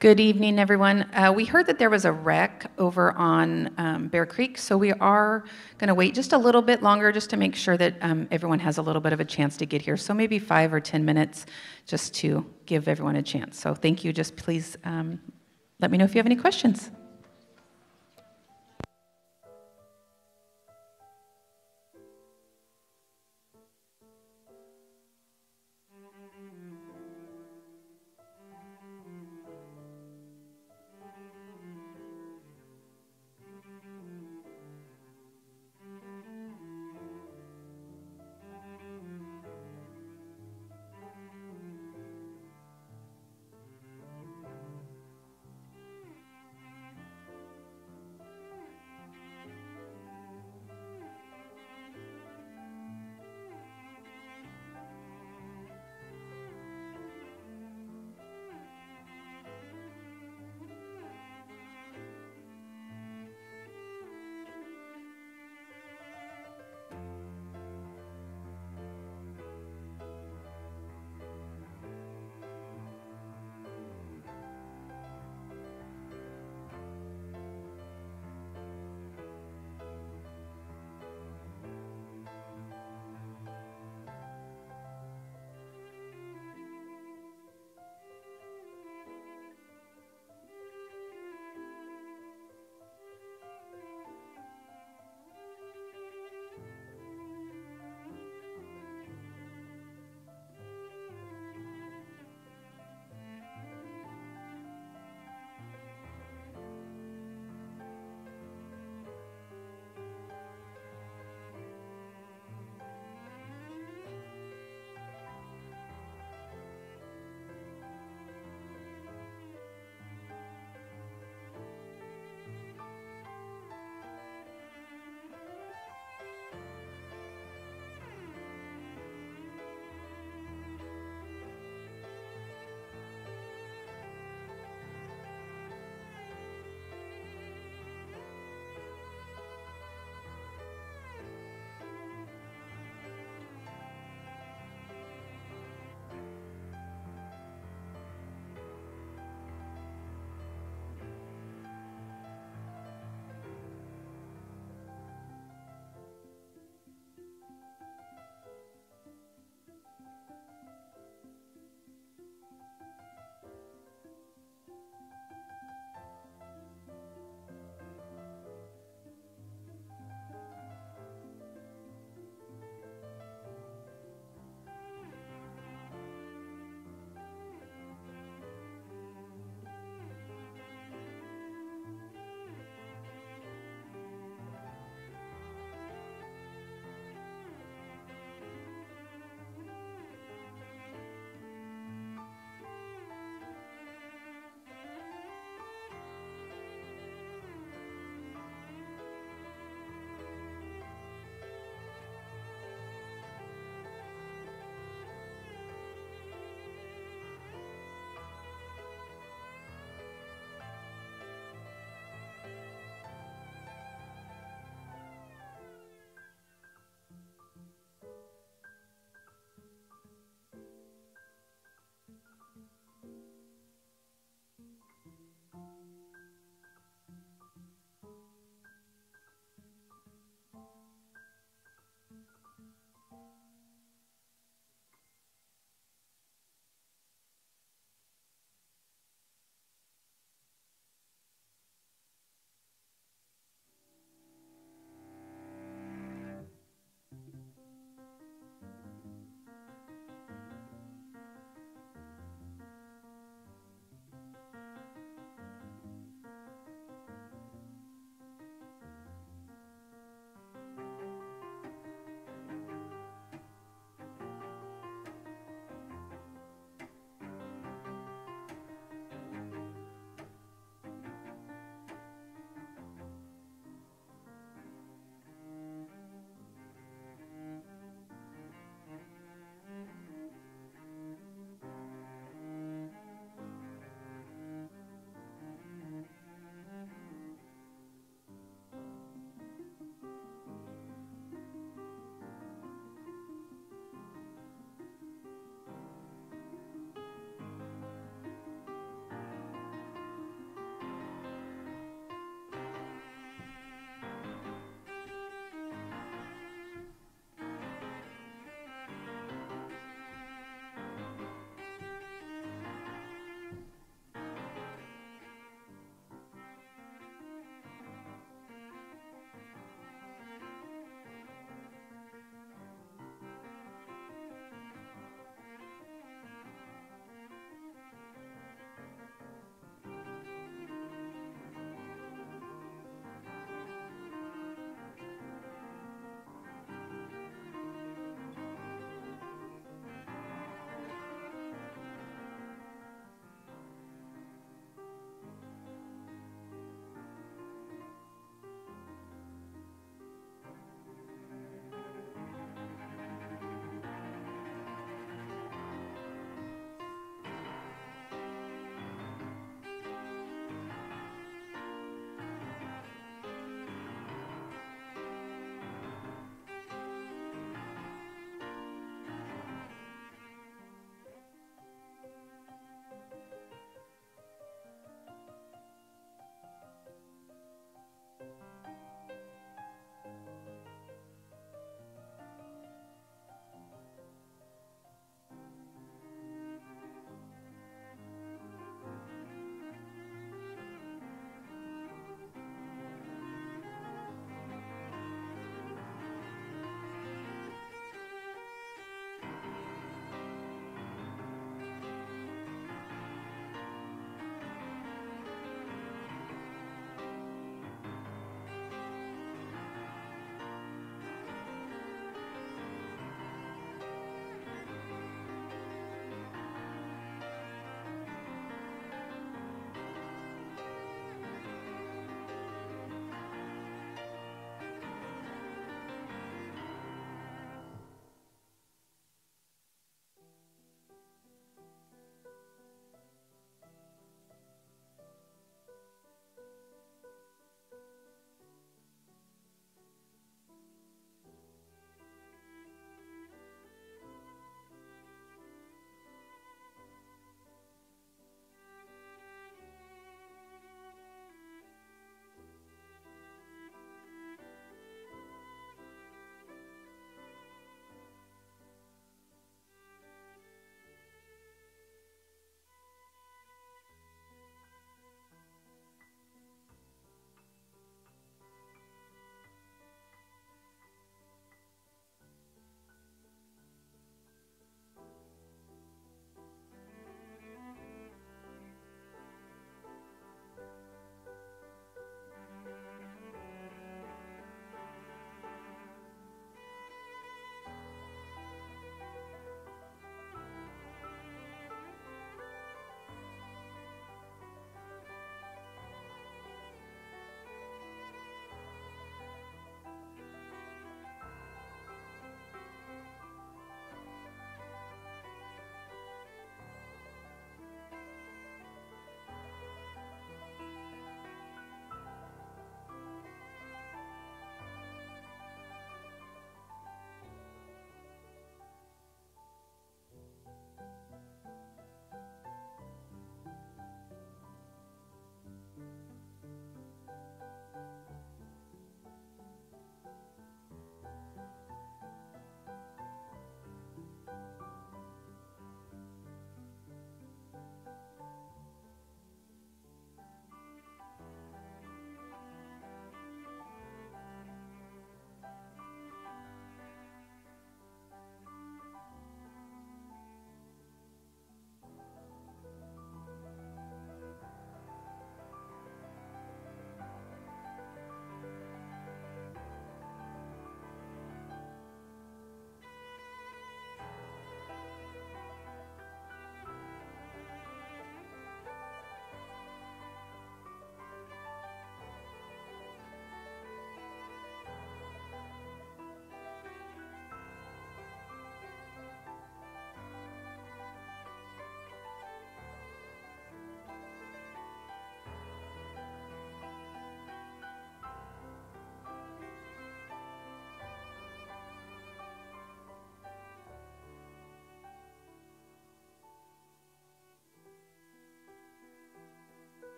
Good evening, everyone. We heard that there was a wreck over on Bear Creek, so we are going to wait just a little bit longer just to make sure that everyone has a little bit of a chance to get here. So maybe 5 or 10 minutes just to give everyone a chance. So thank you. Just please let me know if you have any questions.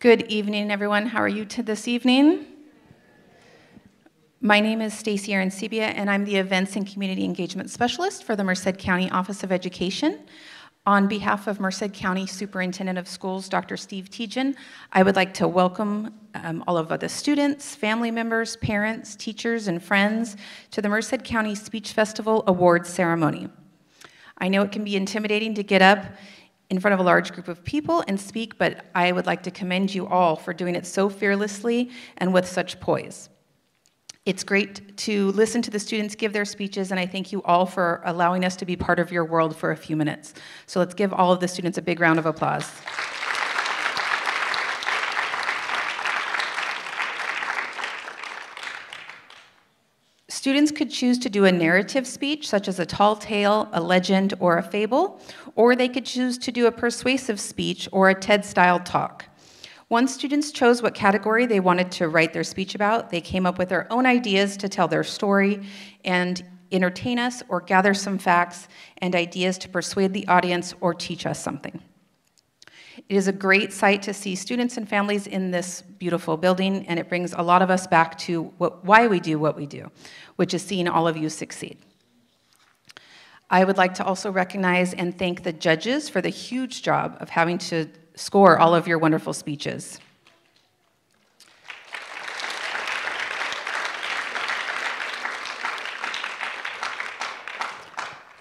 Good evening, everyone. How are you this evening? My name is Stacey Arancibia, and I'm the Events and Community Engagement Specialist for the Merced County Office of Education. On behalf of Merced County Superintendent of Schools, Dr. Steve Tejan, I would like to welcome all of the students, family members, parents, teachers, and friends to the Merced County Speech Festival Awards Ceremony. I know it can be intimidating to get up in front of a large group of people and speak, but I would like to commend you all for doing it so fearlessly and with such poise. It's great to listen to the students give their speeches, and I thank you all for allowing us to be part of your world for a few minutes. So let's give all of the students a big round of applause. Students could choose to do a narrative speech, such as a tall tale, a legend, or a fable, or they could choose to do a persuasive speech or a TED-style talk. Once students chose what category they wanted to write their speech about, they came up with their own ideas to tell their story and entertain us or gather some facts and ideas to persuade the audience or teach us something. It is a great sight to see students and families in this beautiful building, and it brings a lot of us back to why we do what we do, which is seeing all of you succeed. I would like to also recognize and thank the judges for the huge job of having to score all of your wonderful speeches.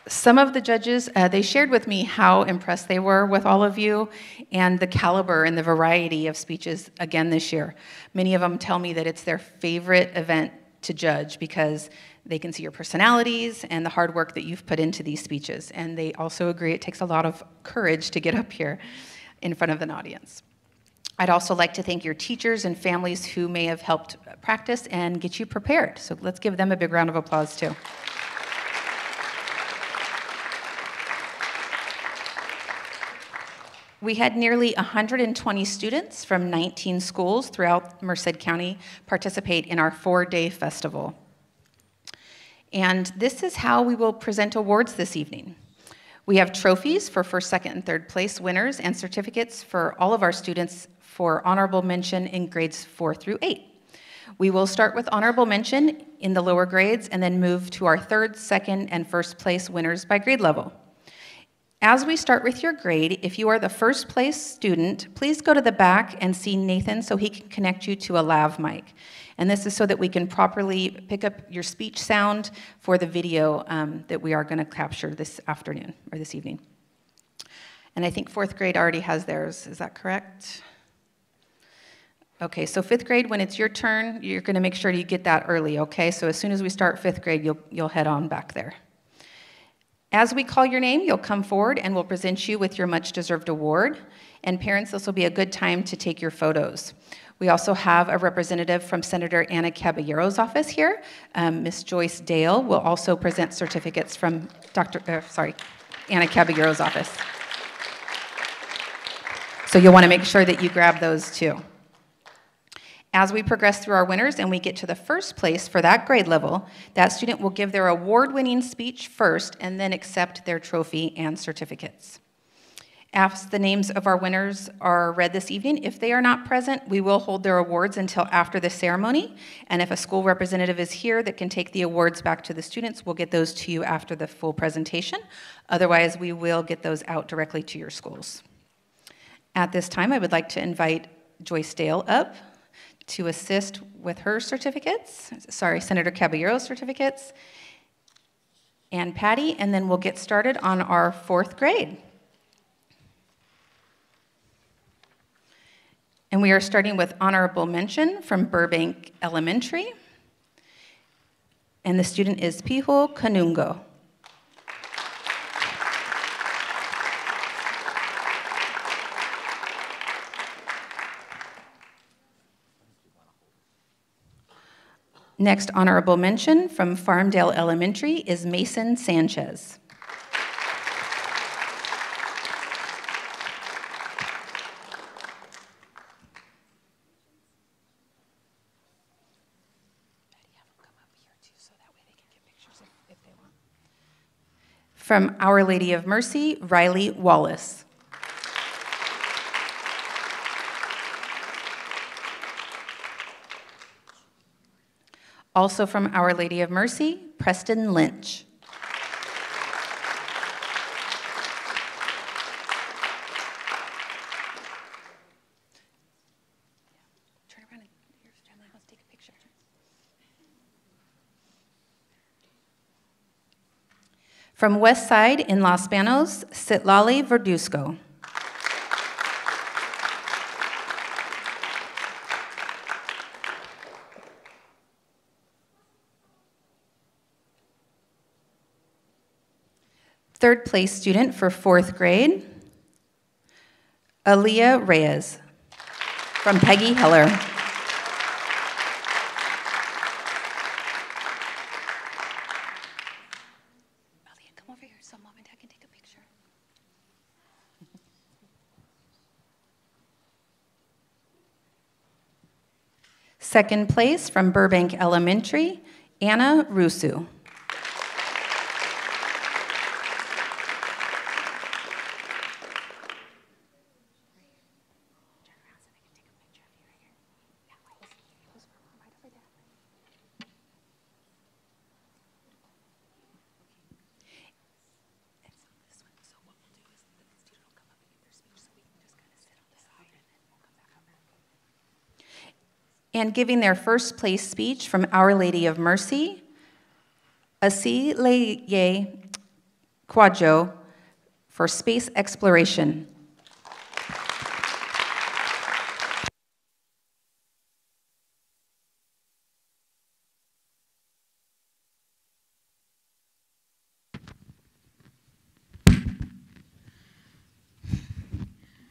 Some of the judges, they shared with me how impressed they were with all of you and the caliber and the variety of speeches again this year. Many of them tell me that it's their favorite event to judge because they can see your personalities and the hard work that you've put into these speeches. And they also agree it takes a lot of courage to get up here in front of an audience. I'd also like to thank your teachers and families who may have helped practice and get you prepared. So let's give them a big round of applause too. We had nearly 120 students from 19 schools throughout Merced County participate in our 4-day festival. And this is how we will present awards this evening. We have trophies for first, second, and third place winners and certificates for all of our students for honorable mention in grades 4 through 8. We will start with honorable mention in the lower grades and then move to our third, second, and first place winners by grade level. As we start with your grade, if you are the first place student, please go to the back and see Nathan so he can connect you to a lav mic. And this is so that we can properly pick up your speech sound for the video that we are going to capture this afternoon or this evening. And I think fourth grade already has theirs. Is that correct? Okay, so fifth grade, when it's your turn, you're going to make sure you get that early, okay? So as soon as we start fifth grade, you'll head on back there. As we call your name, you'll come forward and we'll present you with your much-deserved award. And parents, this will be a good time to take your photos. We also have a representative from Senator Anna Caballero's office here. Ms. Joyce Dale will also present certificates from Anna Caballero's office. So you'll want to make sure that you grab those too. As we progress through our winners and we get to the first place for that grade level, that student will give their award-winning speech first and then accept their trophy and certificates. As the names of our winners are read this evening, if they are not present, we will hold their awards until after the ceremony. And if a school representative is here that can take the awards back to the students, we'll get those to you after the full presentation. Otherwise, we will get those out directly to your schools. At this time, I would like to invite Joyce Dale up to assist with her certificates, Senator Caballero's certificates, and Patty, and then we'll get started on our fourth grade. And we are starting with honorable mention from Burbank Elementary, and the student is Piho Kanungo. Next honorable mention from Farmdale Elementary is Mason Sanchez. From Our Lady of Mercy, Riley Wallace. Also from Our Lady of Mercy, Preston Lynch. Turn around and let's take a picture. From West Side in Los Banos, Citlali Verduzco. Third place student for fourth grade, Aaliyah Reyes from Peggy Heller. Aaliyah, come over here so Mom and Dad can take a picture. Second place from Burbank Elementary, Anna Rusu. And giving their first place speech from Our Lady of Mercy, Asileye Kwadwo for space exploration.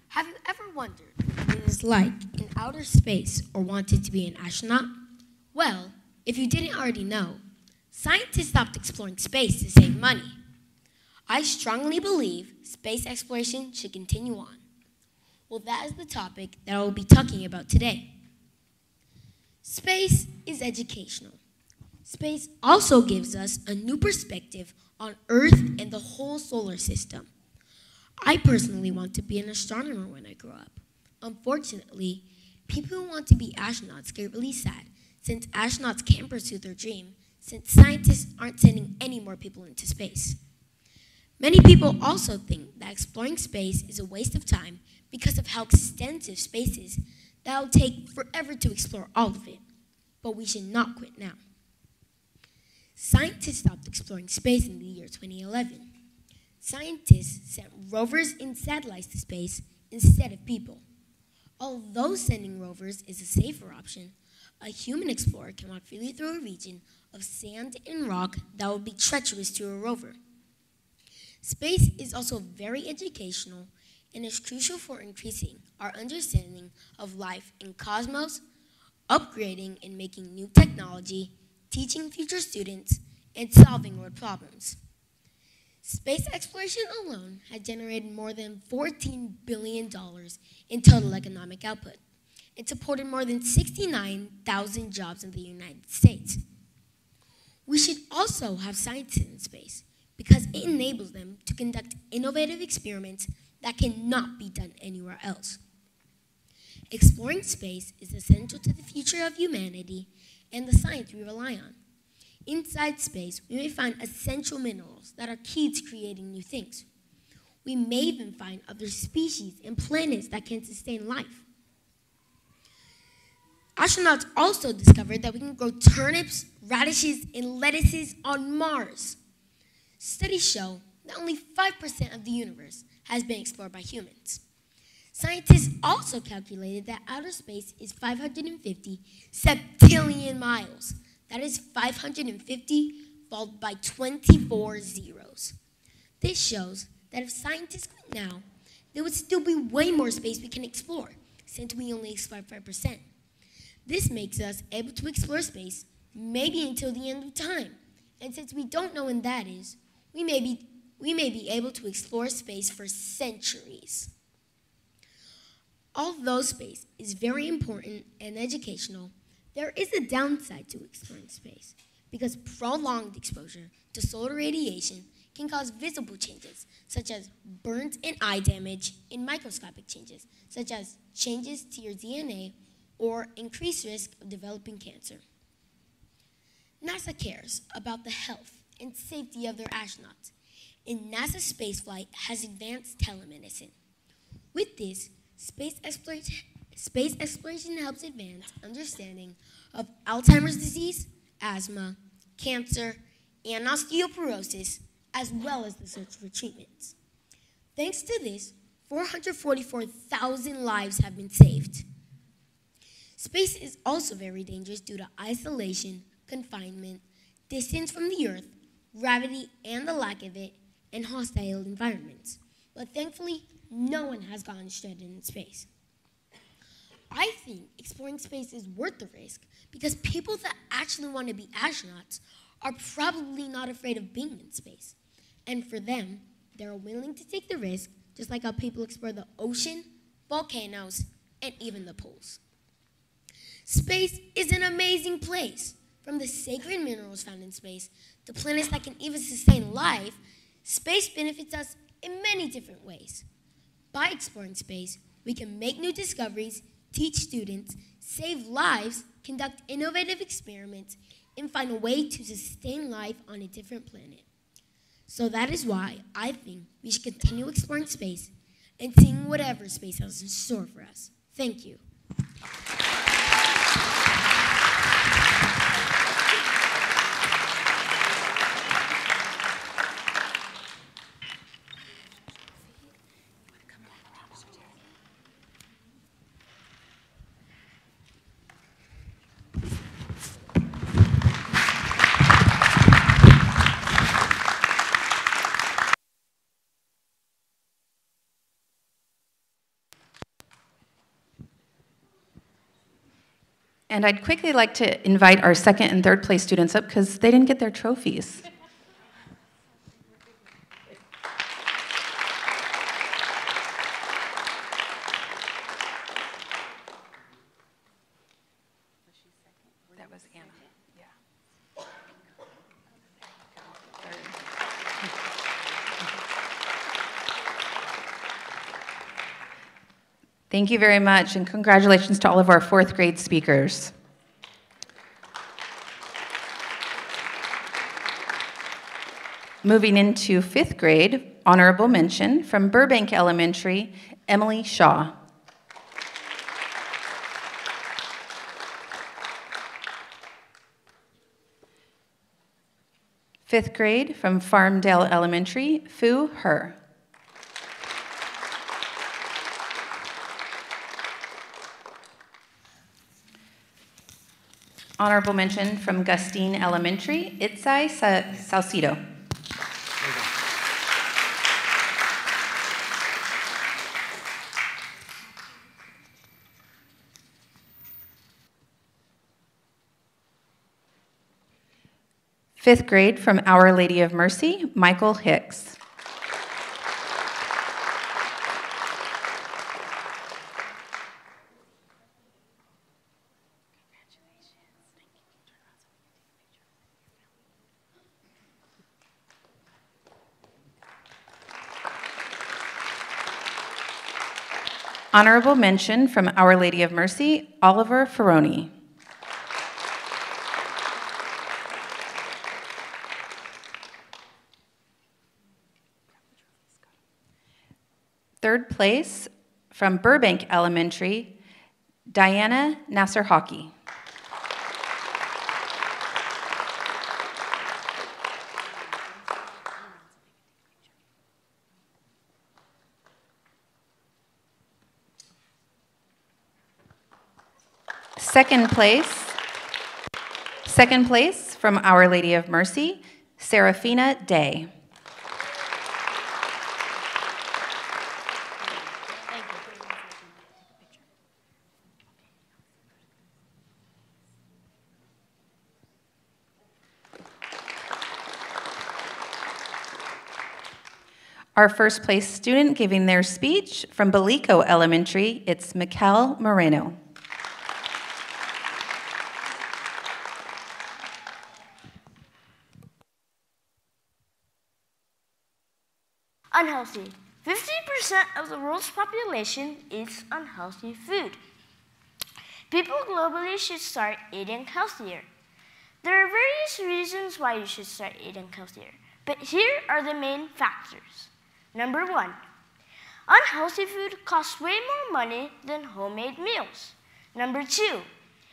Have you ever wondered what it is like in outer space or wanted to be an astronaut? Well, if you didn't already know, scientists stopped exploring space to save money. I strongly believe space exploration should continue on. Well, that is the topic that I will be talking about today. Space is educational. Space also gives us a new perspective on Earth and the whole solar system. I personally want to be an astronomer when I grow up. Unfortunately, people who want to be astronauts get really sad since astronauts can't pursue their dream since scientists aren't sending any more people into space. Many people also think that exploring space is a waste of time because of how extensive space is that it'll take forever to explore all of it. But we should not quit now. Scientists stopped exploring space in the year 2011. Scientists sent rovers and satellites to space instead of people. Although sending rovers is a safer option, a human explorer can walk freely through a region of sand and rock that would be treacherous to a rover. Space is also very educational and is crucial for increasing our understanding of life in cosmos, upgrading and making new technology, teaching future students, and solving world problems. Space exploration alone has generated more than $14 billion in total economic output and supported more than 69,000 jobs in the United States. We should also have scientists in space because it enables them to conduct innovative experiments that cannot be done anywhere else. Exploring space is essential to the future of humanity and the science we rely on. Inside space, we may find essential minerals that are key to creating new things. We may even find other species and planets that can sustain life. Astronauts also discovered that we can grow turnips, radishes, and lettuces on Mars. Studies show that only 5% of the universe has been explored by humans. Scientists also calculated that outer space is 550 septillion miles. That is 550 followed by 24 zeros. This shows that if scientists quit now, there would still be way more space we can explore, since we only explore 5%. This makes us able to explore space maybe until the end of time. And since we don't know when that is, we may be able to explore space for centuries. Although space is very important and educational, there is a downside to exploring space because prolonged exposure to solar radiation can cause visible changes, such as burns and eye damage, and microscopic changes, such as changes to your DNA or increased risk of developing cancer. NASA cares about the health and safety of their astronauts, and NASA spaceflight has advanced telemedicine. With this, space exploration helps advance understanding of Alzheimer's disease, asthma, cancer, and osteoporosis, as well as the search for treatments. Thanks to this, 444,000 lives have been saved. Space is also very dangerous due to isolation, confinement, distance from the Earth, gravity and the lack of it, and hostile environments. But thankfully, no one has gotten stranded in space. I think exploring space is worth the risk because people that actually want to be astronauts are probably not afraid of being in space. And for them, they're willing to take the risk, just like how people explore the ocean, volcanoes, and even the poles. Space is an amazing place. From the sacred minerals found in space to planets that can even sustain life, space benefits us in many different ways. By exploring space, we can make new discoveries, teach students, save lives, conduct innovative experiments, and find a way to sustain life on a different planet. So that is why I think we should continue exploring space and seeing whatever space has in store for us. Thank you. And I'd quickly like to invite our second and third place students up because they didn't get their trophies. That was Anna. Yeah. Thank you very much, and congratulations to all of our fourth grade speakers. Moving into fifth grade, honorable mention from Burbank Elementary, Emily Shaw. Fifth grade from Farmdale Elementary, Fu Her. Honorable mention from Gustine Elementary, Itzai Salcido. Fifth grade from Our Lady of Mercy, Michael Hicks. Honorable mention from Our Lady of Mercy, Oliver Ferroni. Third place from Burbank Elementary, Diana Nasser Hockey. Second place from Our Lady of Mercy, Serafina Day. Our first place student giving their speech from Belico Elementary, it's Mikel Moreno. Unhealthy. 50% of the world's population eats unhealthy food. People globally should start eating healthier. There are various reasons why you should start eating healthier, but here are the main factors. Number 1, unhealthy food costs way more money than homemade meals. Number 2,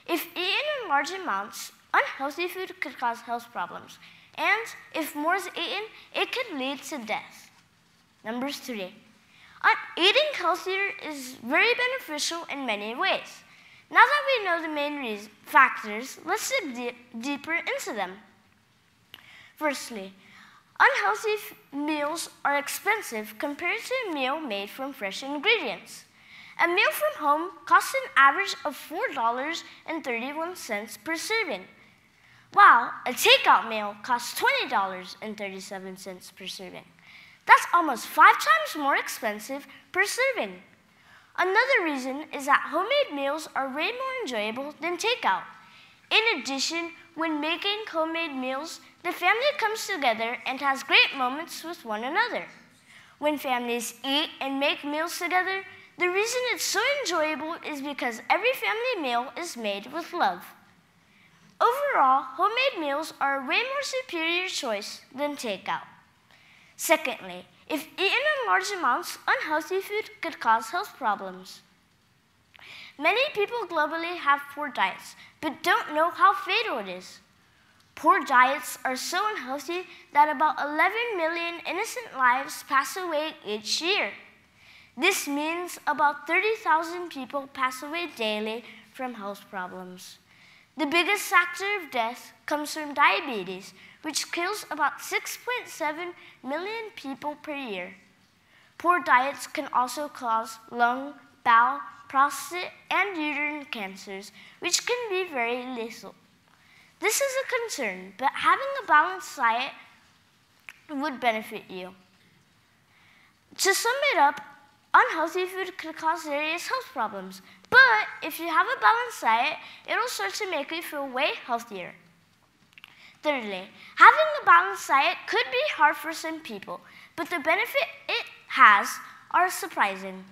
if eaten in large amounts, unhealthy food could cause health problems, and if more is eaten, it could lead to death. Number 3, eating healthier is very beneficial in many ways. Now that we know the main factors, let's dig deeper into them. Firstly, unhealthy meals are expensive compared to a meal made from fresh ingredients. A meal from home costs an average of $4.31 per serving, while a takeout meal costs $20.37 per serving. That's almost 5 times more expensive per serving. Another reason is that homemade meals are way more enjoyable than takeout. In addition, when making homemade meals, the family comes together and has great moments with one another. When families eat and make meals together, the reason it's so enjoyable is because every family meal is made with love. Overall, homemade meals are a way more superior choice than takeout. Secondly, if eaten in large amounts, unhealthy food could cause health problems. Many people globally have poor diets, but don't know how fatal it is. Poor diets are so unhealthy that about 11 million innocent lives pass away each year. This means about 30,000 people pass away daily from health problems. The biggest factor of death comes from diabetes, which kills about 6.7 million people per year. Poor diets can also cause lung, bowel, prostate, and uterine cancers, which can be very lethal. This is a concern, but having a balanced diet would benefit you. To sum it up, unhealthy food could cause various health problems, but if you have a balanced diet, it'll start to make you feel way healthier. Thirdly, having a balanced diet could be hard for some people, but the benefit it has are surprising.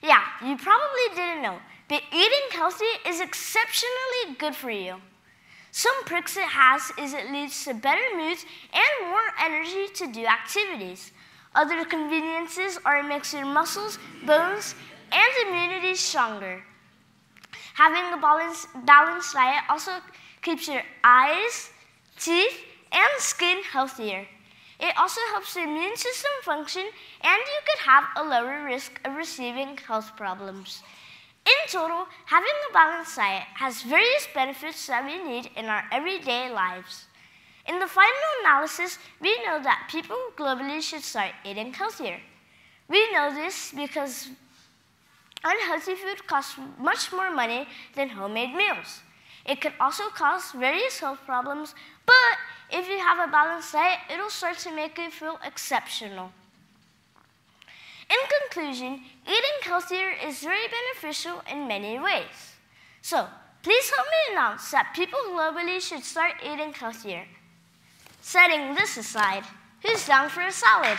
Yeah, you probably didn't know, but eating healthy is exceptionally good for you. Some perks it has is it leads to better moods and more energy to do activities. Other conveniences are it makes your muscles, bones, and immunity stronger. Having a balanced diet also keeps your eyes, teeth, and skin healthier. It also helps the immune system function, and you could have a lower risk of receiving health problems. In total, having a balanced diet has various benefits that we need in our everyday lives. In the final analysis, we know that people globally should start eating healthier. We know this because unhealthy food costs much more money than homemade meals. It could also cause various health problems, but if you have a balanced diet, it'll start to make you feel exceptional. In conclusion, eating healthier is very beneficial in many ways. So, please help me announce that people globally should start eating healthier. Setting this aside, who's down for a salad?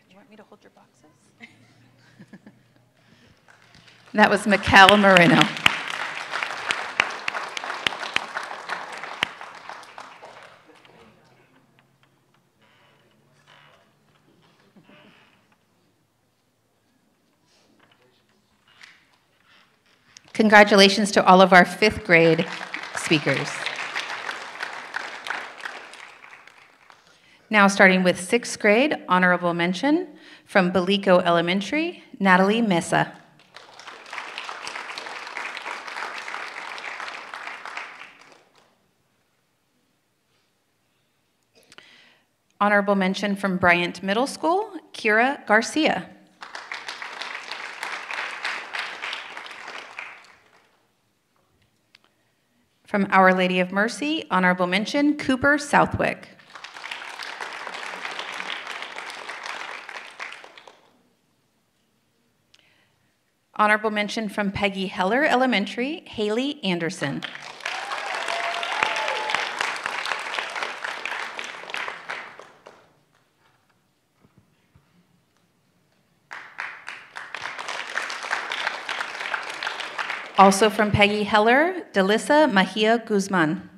You want me to hold your boxes? That was Mikkel Marino. Congratulations to all of our 5th grade speakers. Now starting with 6th grade, honorable mention from Belico Elementary, Natalie Mesa. Honorable mention from Bryant Middle School, Kira Garcia. From Our Lady of Mercy, honorable mention, Cooper Southwick. Honorable mention from Peggy Heller Elementary, Haley Anderson. Also from Peggy Heller, Delissa Mahia Guzman.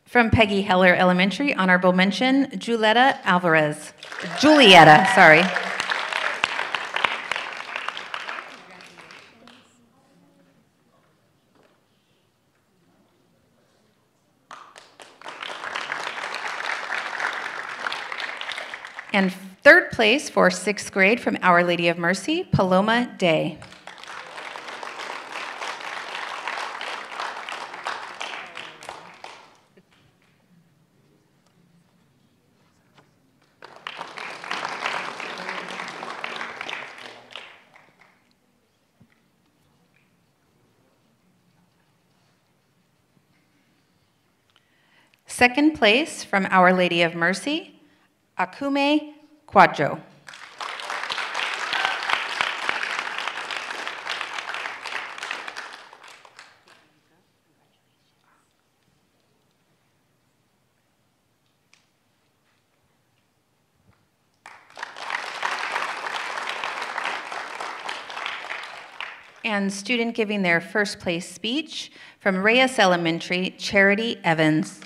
From Peggy Heller Elementary, honorable mention, Julieta, sorry. And third place for 6th grade from Our Lady of Mercy, Paloma Day. Second place from Our Lady of Mercy, Akume Quadjo. And student giving their first place speech from Reyes Elementary, Charity Evans.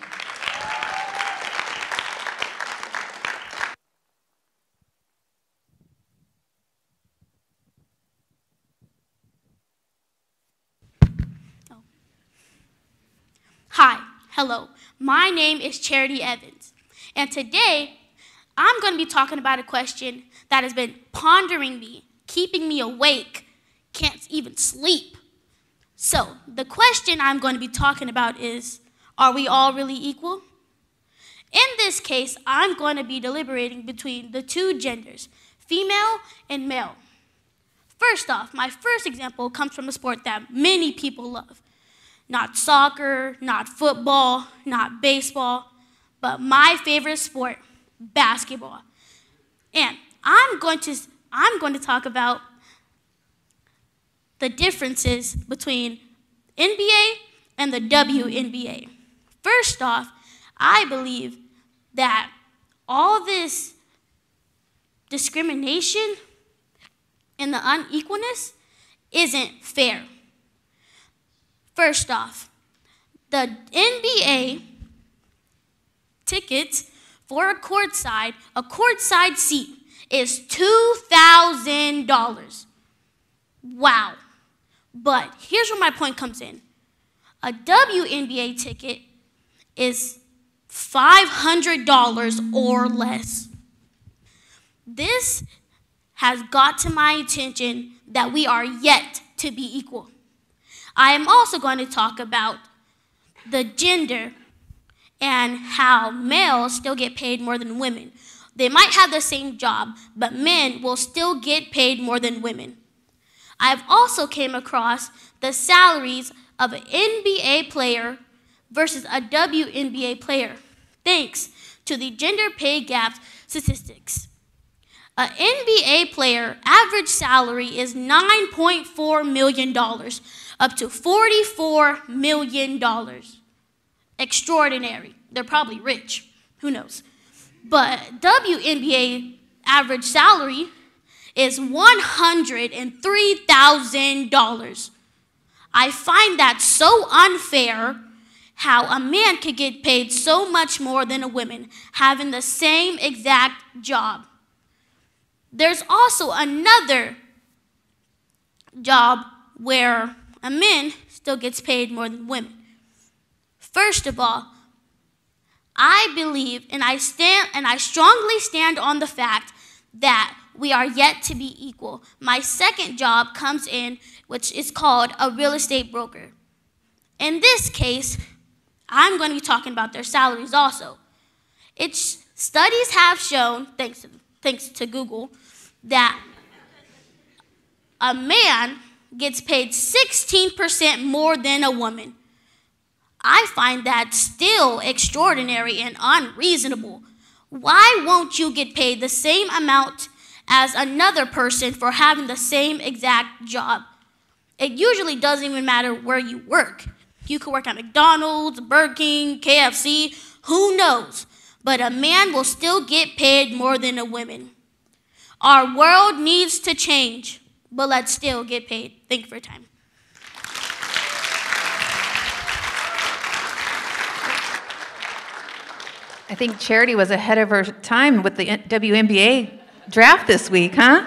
Hi, hello. My name is Charity Evans, and today I'm going to be talking about a question that has been pondering me, keeping me awake, can't even sleep. So, the question I'm going to be talking about is, are we all really equal? In this case, I'm going to be deliberating between the two genders, female and male. First off, my first example comes from a sport that many people love. Not soccer, not football, not baseball, but my favorite sport, basketball. And I'm going to talk about the differences between NBA and the WNBA. First off, I believe that all this discrimination and the unequalness isn't fair. First off, the NBA tickets for a courtside seat is $2,000. Wow. But here's where my point comes in. A WNBA ticket is $500 or less. This has got to my attention that we are yet to be equal. I am also going to talk about the gender and how males still get paid more than women. They might have the same job, but men will still get paid more than women. I have also came across the salaries of an NBA player versus a WNBA player, thanks to the gender pay gap statistics. An NBA player average salary is $9.4 million, up to $44 million. Extraordinary. They're probably rich. Who knows? But WNBA average salary is $103,000. I find that so unfair how a man could get paid so much more than a woman having the same exact job. There's also another job where a man still gets paid more than women. First of all, I believe and I strongly stand on the fact that we are yet to be equal. My second job comes in, which is called a real estate broker. In this case, I'm going to be talking about their salaries also. Studies have shown, thanks to Google, that a man gets paid 16% more than a woman. I find that still extraordinary and unreasonable. Why won't you get paid the same amount as another person for having the same exact job? It usually doesn't even matter where you work. You could work at McDonald's, Burger King, KFC, who knows? But a man will still get paid more than a woman. Our world needs to change, but let's still get paid. Thank you for your time. I think Charity was ahead of her time with the WNBA draft this week, huh?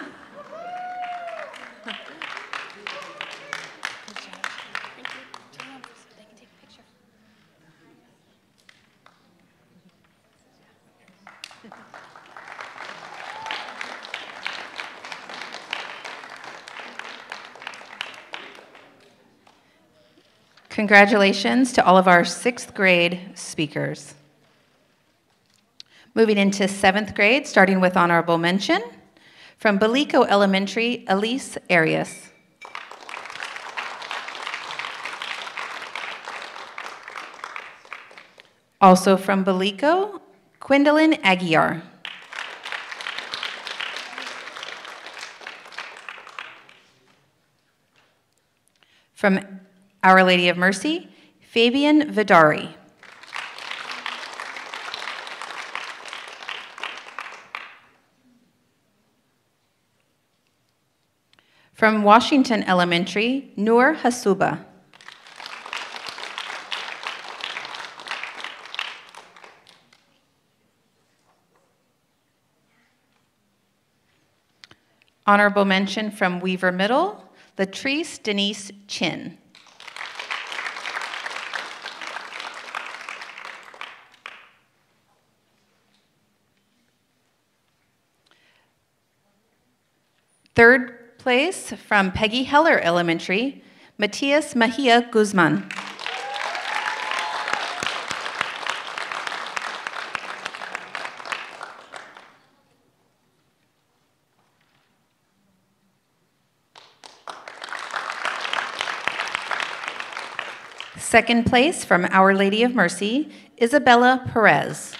Congratulations to all of our 6th grade speakers. Moving into 7th grade, starting with honorable mention, from Balico Elementary, Elise Arias. Also from Balico, Gwendolyn Aguiar. From Our Lady of Mercy, Fabian Vidari. From Washington Elementary, Noor Hasuba. Honorable mention from Weaver Middle, Latrice Denise Chin. Third place from Peggy Heller Elementary, Matias Mejia Guzman. Second place from Our Lady of Mercy, Isabella Perez.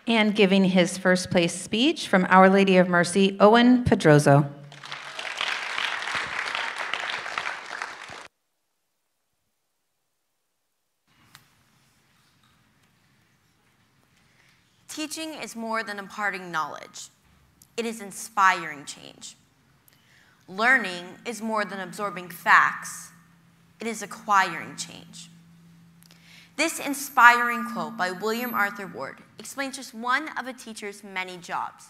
And giving his first place speech from Our Lady of Mercy, Owen Pedrozo. Teaching is more than imparting knowledge. It is inspiring change. Learning is more than absorbing facts. It is acquiring change. This inspiring quote by William Arthur Ward explains just one of a teacher's many jobs.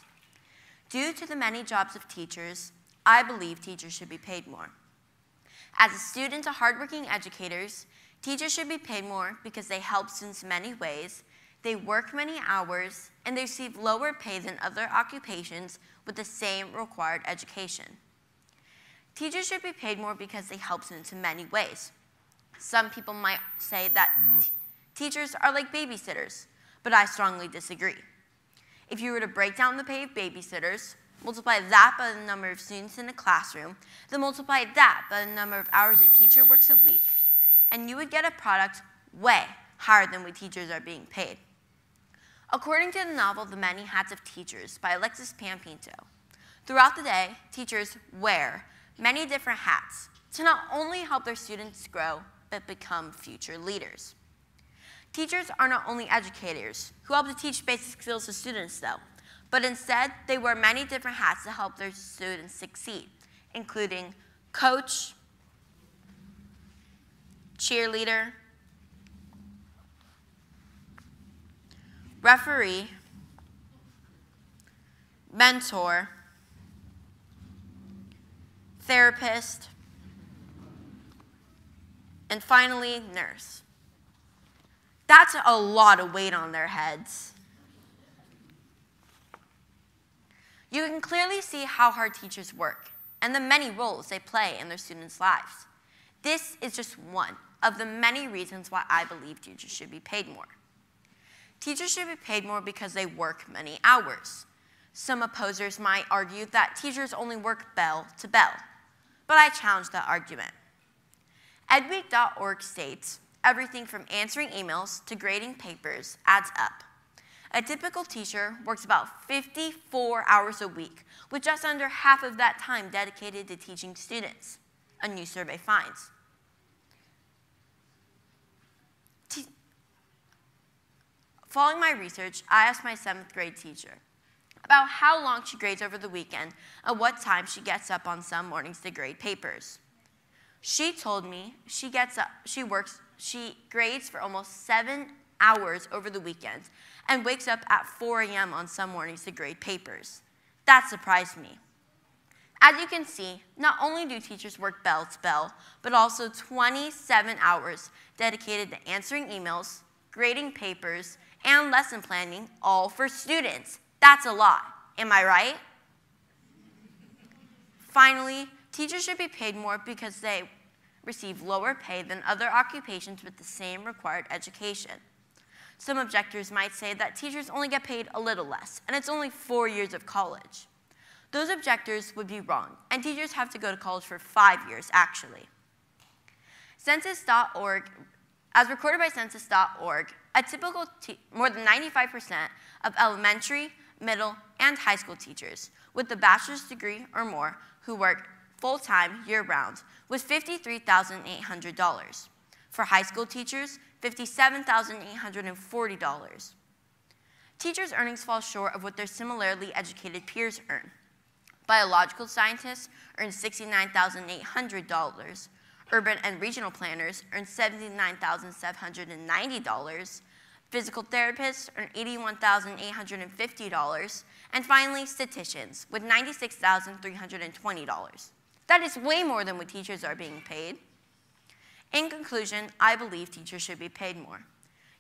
Due to the many jobs of teachers, I believe teachers should be paid more. As a student to hardworking educators, teachers should be paid more because they help students in many ways, they work many hours, and they receive lower pay than other occupations with the same required education. Teachers should be paid more because they help students in many ways. Some people might say that teachers are like babysitters, but I strongly disagree. If you were to break down the pay of babysitters, multiply that by the number of students in a classroom, then multiply that by the number of hours a teacher works a week, and you would get a product way higher than what teachers are being paid. According to the novel The Many Hats of Teachers by Alexis Pampinto, throughout the day, teachers wear many different hats to not only help their students grow, but become future leaders. Teachers are not only educators who help to teach basic skills to students, though, but instead they wear many different hats to help their students succeed, including coach, cheerleader, referee, mentor, therapist, and finally, nurse. That's a lot of weight on their heads. You can clearly see how hard teachers work and the many roles they play in their students' lives. This is just one of the many reasons why I believe teachers should be paid more. Teachers should be paid more because they work many hours. Some opposers might argue that teachers only work bell to bell, but I challenge that argument. Edweek.org states, everything from answering emails to grading papers adds up. A typical teacher works about 54 hours a week, with just under half of that time dedicated to teaching students, a new survey finds. Following my research, I asked my 7th grade teacher about how long she grades over the weekend and what time she gets up on some mornings to grade papers. She told me she grades for almost 7 hours over the weekends and wakes up at 4 a.m. on some mornings to grade papers. That surprised me. As you can see, not only do teachers work bell to bell, but also 27 hours dedicated to answering emails, grading papers, and lesson planning, all for students. That's a lot. Am I right? Finally, teachers should be paid more because they receive lower pay than other occupations with the same required education. Some objectors might say that teachers only get paid a little less, and it's only 4 years of college. Those objectors would be wrong, and teachers have to go to college for 5 years, actually. Census.org, as recorded by Census.org, a typical more than 95% of elementary, middle, and high school teachers with a bachelor's degree or more who work full-time year-round was $53,800. For high school teachers, $57,840. Teachers' earnings fall short of what their similarly educated peers earn. Biological scientists earn $69,800. Urban and regional planners earn $79,790. Physical therapists earn $81,850. And finally, statisticians with $96,320. That is way more than what teachers are being paid. In conclusion, I believe teachers should be paid more.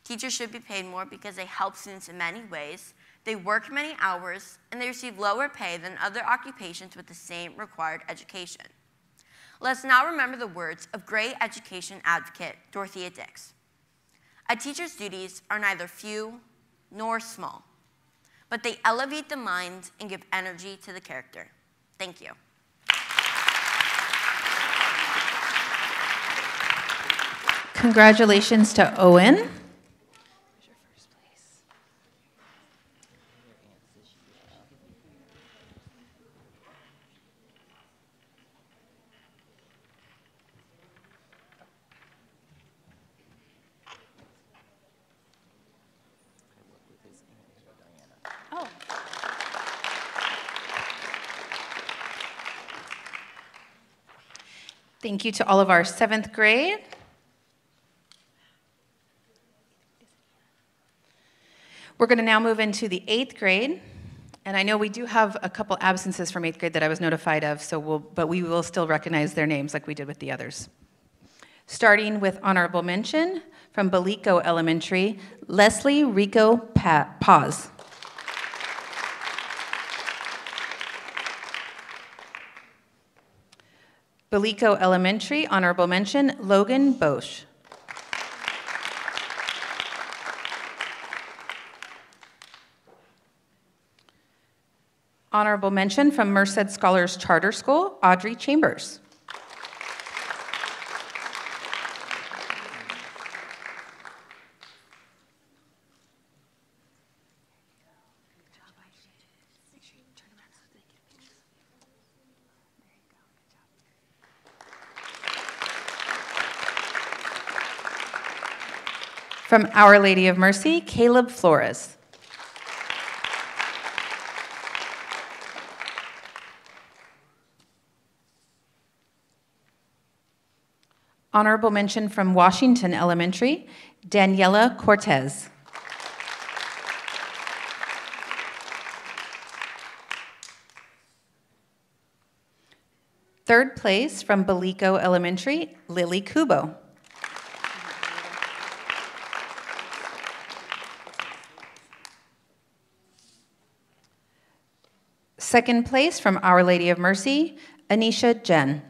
Teachers should be paid more because they help students in many ways, they work many hours, and they receive lower pay than other occupations with the same required education. Let's now remember the words of great education advocate Dorothea Dix. A teacher's duties are neither few nor small, but they elevate the mind and give energy to the character. Thank you. Congratulations to Owen. Thank you to all of our 7th grade. We're going to now move into the 8th grade. And I know we do have a couple absences from 8th grade that I was notified of, but we will still recognize their names like we did with the others. Starting with honorable mention from Balico Elementary, Leslie Rico Paz. Balico Elementary, honorable mention, Logan Bosch. Honorable mention from Merced Scholars Charter School, Audrey Chambers. From Our Lady of Mercy, Caleb Flores. Honorable mention from Washington Elementary, Daniela Cortez. Third place from Balico Elementary, Lily Kubo. Second place from Our Lady of Mercy, Anisha Jen.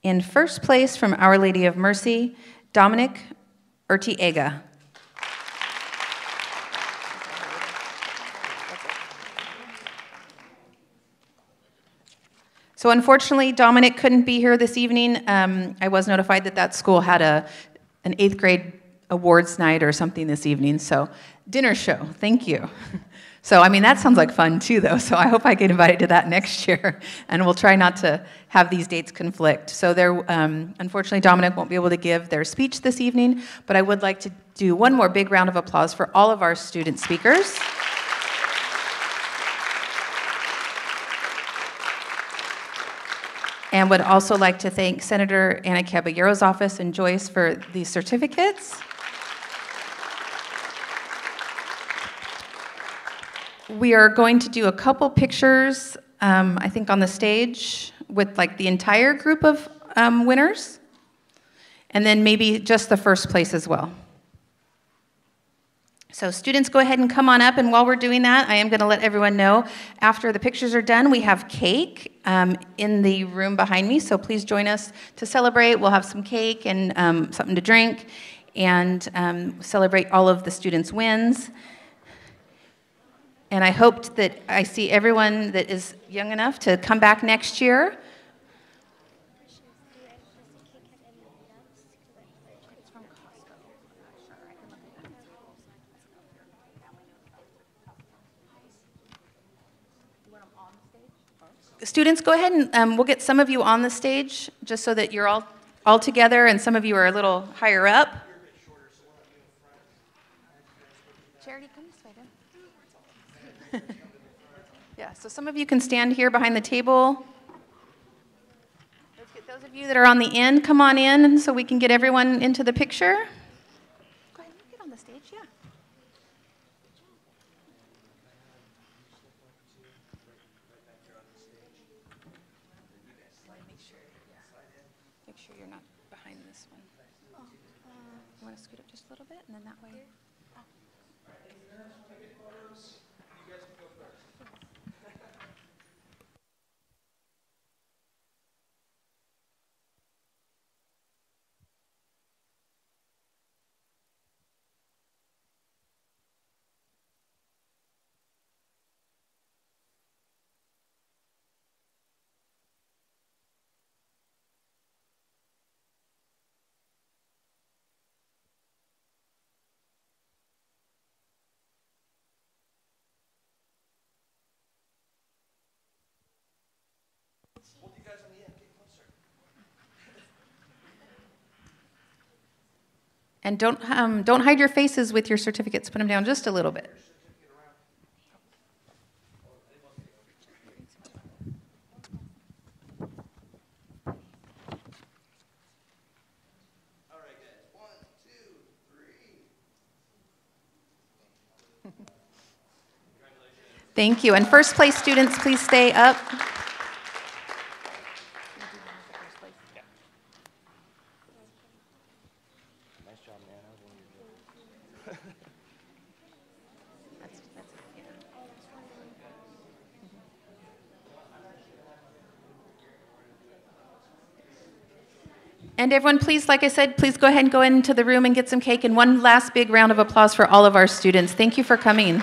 In first place from Our Lady of Mercy, Dominic Urtiega. So unfortunately, Dominic couldn't be here this evening. I was notified that that school had an 8th grade awards night or something this evening, so dinner show, thank you. So, I mean, that sounds like fun too, though, so I hope I get invited to that next year, and we'll try not to have these dates conflict. So unfortunately, Dominic won't be able to give their speech this evening, but I would like to do one more big round of applause for all of our student speakers. And would also like to thank Senator Anna Caballero's office and Joyce for these certificates. We are going to do a couple pictures, I think, on the stage with like the entire group of winners, and then maybe just the first place as well. So students, go ahead and come on up, and while we're doing that, I am going to let everyone know, after the pictures are done, we have cake in the room behind me, so please join us to celebrate. We'll have some cake and something to drink, and celebrate all of the students' wins. And I hoped that I see everyone that is young enough to come back next year. Students, go ahead and we'll get some of you on the stage just so that you're all together, and some of you are a little higher up. Charity, come this way then. Yeah, so some of you can stand here behind the table. Let's get those of you that are on the end, come on in so we can get everyone into the picture. Go ahead, you get on the stage, yeah. Make sure you're not behind this one. You want to scoot up just a little bit, and then that way. And don't hide your faces with your certificates. Put them down just a little bit. All right, guys. 1, 2, 3. Thank you. And first place students, please stay up. And everyone, please, like I said, please go ahead and go into the room and get some cake. And one last big round of applause for all of our students. Thank you for coming.